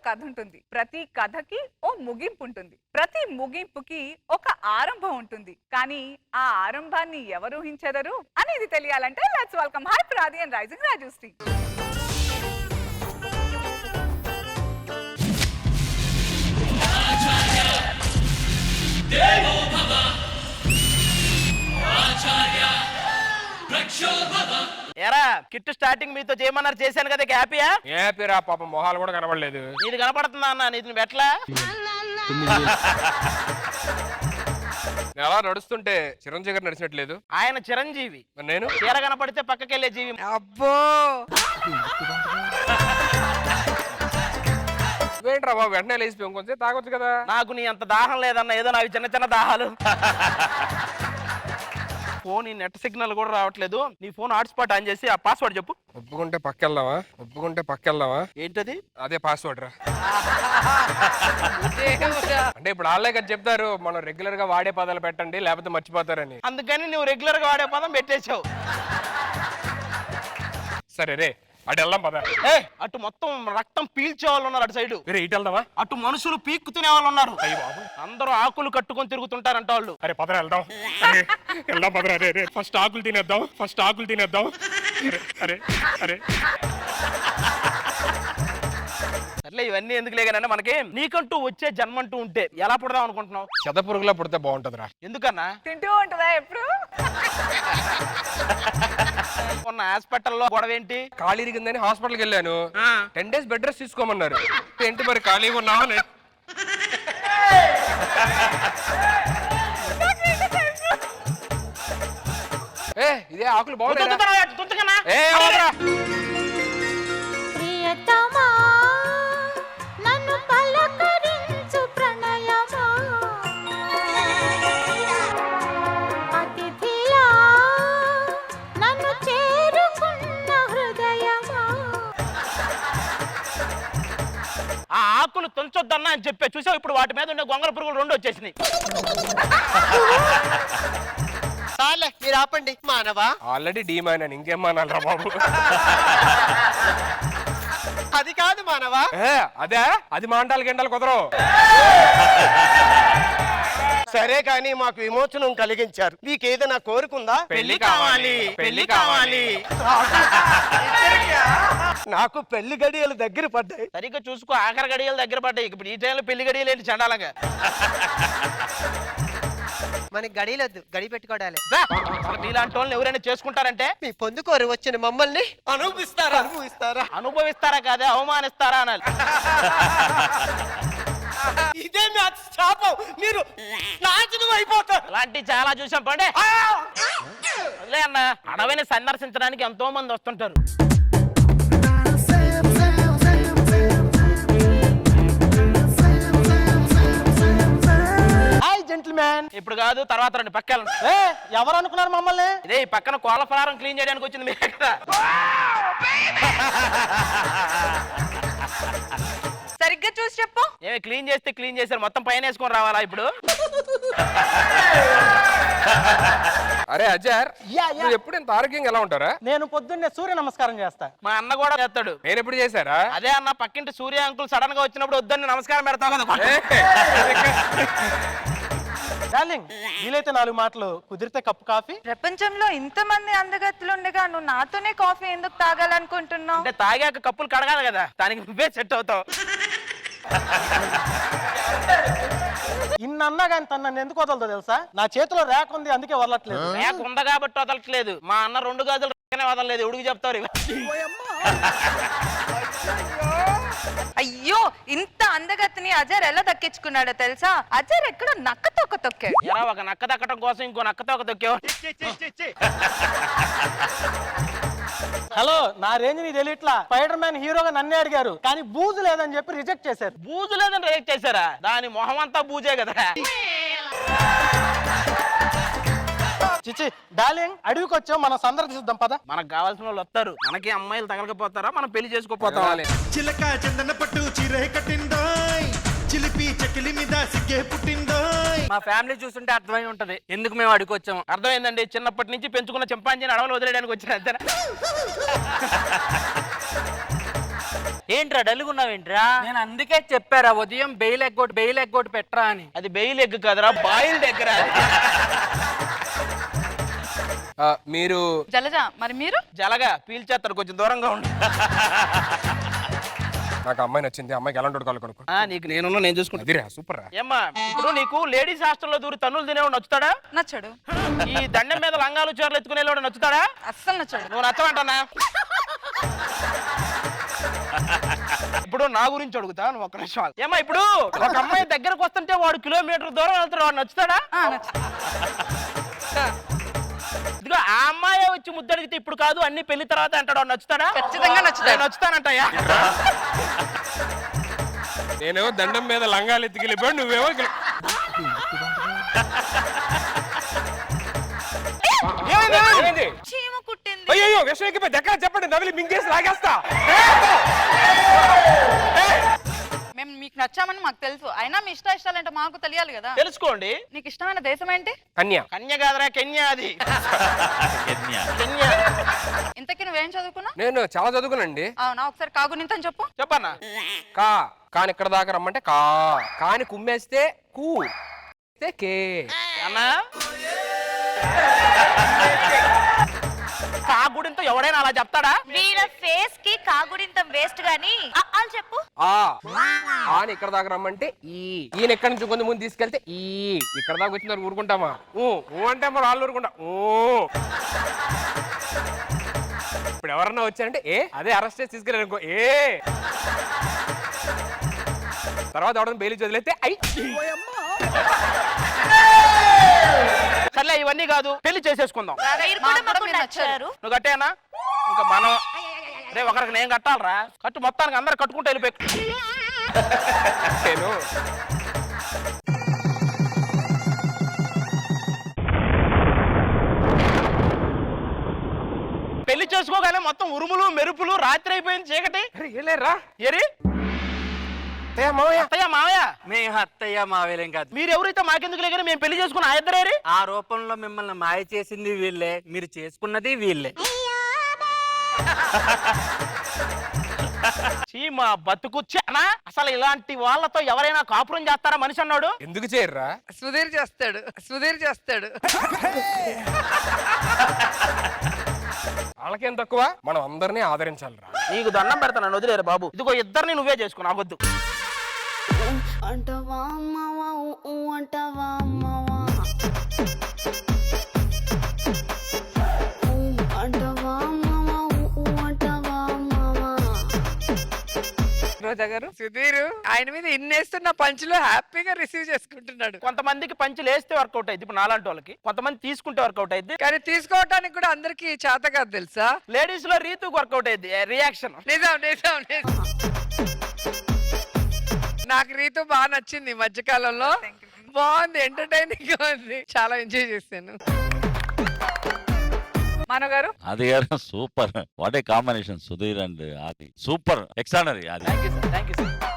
కథ ఉంటుంది. ప్రతి కథకి ఓ ముగింపు ఉంటుంది. ప్రతి ముగింపుకి ఒక ఆరంభం ఉంటుంది. కానీ ఆ ఆరంభాన్ని ఎవరు ఊహించెదరు అనేది తెలియాలంటే లెట్స్ వెల్కమ్ హై ప్రాది అండ్ రైజింగ్ రాజుశ్రీ. ఎరా కిట్టు స్టార్టింగ్ మీతో చేయమన్నారు, చేశాను కదా. హ్యాపీయా? హ్యాపీరా. పాపం మొహాలు కూడా కనబడలేదు. నీది కనపడుతుందా అన్న? నీది ఎట్లా ఎలా నడుస్తుంటే చిరంజీవి గారు నడిచినట్లేదు. ఆయన చిరంజీవి, నేను చీర కనపడితే పక్కకెళ్ళే జీవి. అబ్బో ఏంట్రా బాబు వెంటనే లేచిపోయాం, కొంచెం తాగొచ్చు కదా. నాకు నీ అంత దాహం లేదన్న, ఏదో నావి చిన్న చిన్న దాహాలు. ఫోన్ నెట్ సిగ్నల్ కూడా రావట్లేదు. నీ ఫోన్ హాట్స్పాట్ ఆన్ చేసి ఆ పాస్వర్డ్ చెప్పు. ఒప్పుకుంటే పక్కెళ్దామా ఏంటది? అదే పాస్వర్డ్ రా. అంటే ఇప్పుడు వాళ్ళే కదా చెప్తారు, మనం రెగ్యులర్ గా వాడే పదాలు పెట్టండి లేకపోతే మర్చిపోతారని. అందుకని నువ్వు రెగ్యులర్ గా వాడే పదం పెట్టేశావు. సరే రే అటు వెళ్దాం పద. అటు మొత్తం రక్తం పీల్చే వాళ్ళు ఉన్నారు అటు సైడ్. వేరే ఇటు వెళ్దామా? అటు మనుషులు పీక్కుతునే వాళ్ళు ఉన్నారు. అయ్యి బాబు, అందరూ ఆకులు కట్టుకొని తిరుగుతుంటారంట వాళ్ళు. అరే పదరా వెళ్దాం. వెళ్దాం పదరా. రే ఫస్ట్ ఆకులు తినేద్దాం. అరే అరే అట్లే ఇవన్నీ ఎందుకు లేగానంటే మనకి నీకంటూ వచ్చే జన్మంటూ ఉంటే ఎలా పుడదాం అనుకుంటున్నావు? చెదపురుగులా పుడితే బాగుంటదిరా. ఎందుకన్నా? తింటూ ఉంటుందా ఎప్పుడు? ఉన్న హాస్పిటల్లో గొడవ ఏంటి? ఖాళీ ఇరిగిందని హాస్పిటల్కి వెళ్ళాను. 10 days బెడ్ రెస్ట్ తీసుకోమన్నారు. ఏంటి మరి ఖాళీగా ఉన్నావా? ఇదే ఆకులు బాగున్నాయి. ఆ ఆకులు తుంచొద్దన్నా అని చెప్పే చూసావు, ఇప్పుడు వాటి మీద ఉండే గొంగళ పురుగులు 2 వచ్చేసినాయి. మీరు ఆపండి మానవా. ఆల్రెడీ డీమైనా ఇంకేం మానాలరా బాబు. అది కాదు మానవా. అదే అది మాండాలి గంటలు కుదరవు. సరే కానీ మాకు విమోచనం కలిగించారు. మీకేదైనా కోరుకుందా? పెళ్లి కావాలి. నాకు పెళ్లి గడియలు దగ్గర పడ్డాయి. సరిగ్గా చూసుకో, ఆఖరి గడియలు దగ్గర పడ్డాయి. ఇప్పుడు ఈ టైంలో పెళ్లి గడియలు ఏంటి చండాలంగా? మనకి గడియలొద్దు, గడి పెట్టుకోవడాలి. మీలాంటి వాళ్ళని ఎవరైనా చేసుకుంటారంటే మీ పొందుకోరు వచ్చిన మమ్మల్ని అనుభవిస్తారా కాదే అవమానిస్తారా అనాలి. ఇదే నా శాపం. మీరు నాశనం అయిపోతారు. అలాంటివి చాలా చూసాం. పండే అదే అన్న, అడవిని సందర్శించడానికి ఎంతో మంది వస్తుంటారు. ఇప్పుడు కాదు, తర్వాత రండి పక్కన. ఎవరు అనుకున్నారు మమ్మల్ని? ఇదే ఈ పక్కన కోళ్ళ ఫలారం క్లీన్ చేయడానికి వచ్చింది మీ దగ్గర. సరిగ్గా చూసి చెప్పు. ఏమి క్లీన్ చేస్తే క్లీన్ చేశారు, మొత్తం పైన వేసుకొని రావాలా ఇప్పుడు? అరే అజర్, నువ్వు ఎప్పుడు ఇంత ఆరోగ్యంగా ఎలా ఉంటారా? నేను పొద్దున్నే సూర్య నమస్కారం చేస్తా. మా అన్న కూడా చేస్తాడు. నేను ఎప్పుడు చేశారా? అదే అన్న, పక్కింటి సూర్య అంకుల్ సడన్ గా వచ్చినప్పుడు వద్దని నమస్కారం పెడతావు కదా. డార్లింగ్, వీలైతే 4 మాటలు, కుదిరితే కప్పు కాఫీ. ప్రపంచంలో ఇంతమంది అందగత్తులు ఉండగా నువ్వు నాతోనే కాఫీ ఎందుకు తాగాలనుకుంటున్నావు? అంటే తాగాక కప్పులు కడగాలి కదా, దానికి నువ్వే సెట్ అవుతావు. ఇన్నన్నా కానీ తను నన్ను ఎందుకు వదలదో తెలుసా? నా చేతిలో ర్యాక్ ఉంది, అందుకే వదలట్లేదు. ర్యాక్ ఉందా కాబట్టి వదలట్లేదు. మా అన్న 2 గాజులు వదలలేదు. ఉడికి చెప్తారు. అయ్యో, ఇంత అందగత్తిని అజర్ ఎలా దక్కించుకున్నాడో తెలుసా? అజర్ ఎక్కడో నక్క తొక్క తొక్కాడు. ఎలా ఒక నక్క దక్కడం కోసం ఇంకో నక్క తొక్క తొక్కేవా? హలో, నా రేంజ్ ని తెలియట్లా. స్పైడర్ మ్యాన్ హీరోగా నన్నే అడిగారు, కానీ బూజు లేదని చెప్పి రిజెక్ట్ చేశారు. బూజు లేదని రిజెక్ట్ చేశారా? దాని మొహం అంతా బూజే కదా. చిచి డార్లింగ్, అడవికి వచ్చాం, మనం సందర్శిద్దాం పద. మనకు కావాల్సిన వాళ్ళు వస్తారు. మనకి అమ్మాయిలు తగలకపోతారా? మనం పెళ్లి చేసుకోపోతాం. చిలక చందన పట్టు చీరే కట్టిందోయ్, చిలిపి చెకిలి మీద సిగ్గే పుట్టిందోయ్. మా ఫ్యామిలీ చూస్తుంటే అర్థమై ఉంటది ఎందుకు మేము అడిగి వచ్చాము. అర్థమైందండి. చిన్నప్పటి నుంచి పెంచుకున్న చింపాంజీని అడవులు వదిలేయడానికి వచ్చిన అంతేనా? ఏంట్రా డల్గున్నావేంట్రా? నేను అందుకే చెప్పారా ఉదయం బెయిల్ ఎగ్గొట్టు పెట్టరా అని. అది బెయిల్ ఎగ్ కదరా, బాయిల్ దగ్గర. మీరు జలజ, మరి మీరు? జలగా పీల్చేస్తారు, కొంచెం దూరంగా ఉండు. నాకు అమ్మాయి నచ్చింది, అమ్మాయికి ఎలాంటి కాలు కొనుక్కో. నీకు నేను చూసుకుంటా. అదిరా సూపర్ రా. ఏమ్మా ఇప్పుడు నీకు లేడీస్ హాస్టల్లో దూరి తన్నులు తినేవాడు నచ్చుతాడా? నచ్చడు. ఈ దండం మీద లంగాలు చీరలు ఎత్తుకునేవాడు నచ్చుతాడా? అస్సలు నచ్చడు. నువ్వు నచ్చమంటానా? ఇప్పుడు నా గురించి అడుగుతా, నువ్వు ఒక్క నిమిషం ఆగు. ఏమ్మా ఇప్పుడు ఒక అమ్మాయి దగ్గరకు వస్తుంటే వాడు కిలోమీటర్ దూరం వెళ్తాడు, వాడు నచ్చుతాడా? నచ్చదు. ఇదిగో ఆ అమ్మాయి వచ్చి ముద్దడిగితే ఇప్పుడు కాదు అన్ని పెళ్లి తర్వాత అంటాడు, వాడు నచ్చుతాడా? ఖచ్చితంగా నచ్చుతాడు. నేను నచ్చుతానంటాయా? నేనేమో దండం మీద లంగాలు ఎత్తుకెళ్ళిపోయాడు, నువ్వేమో చీమ కుట్టింది. అయ్యో విషయం ఎక్కిపోయి దగ్గర చెప్పండి, నవిలి మింగేసి లాగేస్తా. మేము మీకు నచ్చామని మాకు తెలుసు, అయినా మీ ఇష్టాలంటే మాకు తెలియాలి కదా. తెలుసుకోండి. నీకు ఇష్టమైన దేశం ఏంటి? కన్య. కన్య కాదరా, కెన్యా. అది కెన్యా. ఇంతకీ నువ్వేం చదువుకున్నా? నేను చాలా చదువుకునండి. అవునా, ఒకసారి కాగునింతని చెప్పు. చెప్పన్నా. కాని ఇక్కడ దాకా రమ్మంటే కాని కుమ్మేస్తే కూ కే అన్నా కాగుడింతో ఎవడైనా అలా చెప్తాడా? వీళ్ళ ఫేస్ కి కాగుడింతం వేస్ట్ గాని వాళ్ళు చెప్పు. ఆని ఇక్కడ దాకా రమ్మంటే ఈయన ఎక్కడి నుంచి కొంత ముందు తీసుకెళ్తే ఇక్కడ దాకా వచ్చిన ఊరుకుంటామా? ఊ అంటే మరి వాళ్ళు ఊరుకుంటా. ఇప్పుడు ఎవరన్నా వచ్చారంటే అదే అరెస్ట్ చేసి తీసుకెళ్ళారు అనుకో తర్వాత ఎవడన్నా బెయిల్ చదివితే సర్లే ఇవన్నీ కాదు, పెళ్లి చేసేసుకుందాం. మీరు కూడా మాకు నచ్చారు. నువ్వు కట్టేనా? ఇంకా మనం రే ఒకరికి నేను కట్టాలరా. కట్టు, మొత్తానికి అందరు కట్టుకుంటూ వెళ్ళిపోయి. నేను పెళ్లి చేసుకోగానే మొత్తం ఉరుములు మెరుపులు, రాత్రి అయిపోయింది, చీకటి. ఏలేరా ఏరి మావయ్య అత్తయ్య మావయ్య, మేము అత్తయ్య మావేలేం కాదు. మీరు ఎవరైతే మాకెందుకు లేకని మేము పెళ్లి చేసుకుని ఆ ఇద్దరేరి. ఆ రూపంలో మిమ్మల్ని మాయ చేసింది వీళ్ళే, మీరు చేసుకున్నది వీళ్ళే. చీమా బతుకు చానా. అసలు ఇలాంటి వాళ్ళతో ఎవరైనా కాపురం చేస్తారా మనిషి అన్నాడు? ఎందుకు చేయర్రా? సుధీర్ చేస్తాడు. వాళ్ళకేం తక్కువ, మనం అందరినీ ఆదరించాలిరా. నీకు దండం పెడతాను, వదిలేరు బాబు. ఇదిగో ఇద్దరిని నువ్వే చేసుకుని ఆగొద్దు. అంటవా అమ్మవా అంటవా అమ్మవా అంటవా అమ్మవా అంటవా అమ్మవా. రోజా గారు, సుధీర్ ఆయన మీద ఇన్నేస్తున్న పంచులు హ్యాపీగా రిసీవ్ చేసుకుంటున్నాడు. కొంతమందికి పంచులు వేస్తే వర్కౌట్ అయింది, ఇప్పుడు నాలాంటి వాళ్ళకి. కొంతమంది తీసుకుంటే వర్కౌట్ అయింది, కానీ తీసుకోవటానికి కూడా అందరికి చేత కాదు తెలుసా. లేడీస్ లో రీతుకు వర్కౌట్ అయింది రియాక్షన్. నిజం. నాకు రీతు బాగా నచ్చింది ఈ మధ్యకాలంలో. బాగుంది, ఎంటర్టైనింగ్ గా ఉంది, చాలా ఎంజాయ్ చేశాను. మనో గారు, అది గారు super. What a combination, Sudheer and ఆది సూపర్, ఎక్స్ట్రానరీ. అది థ్యాంక్ యూ సార్.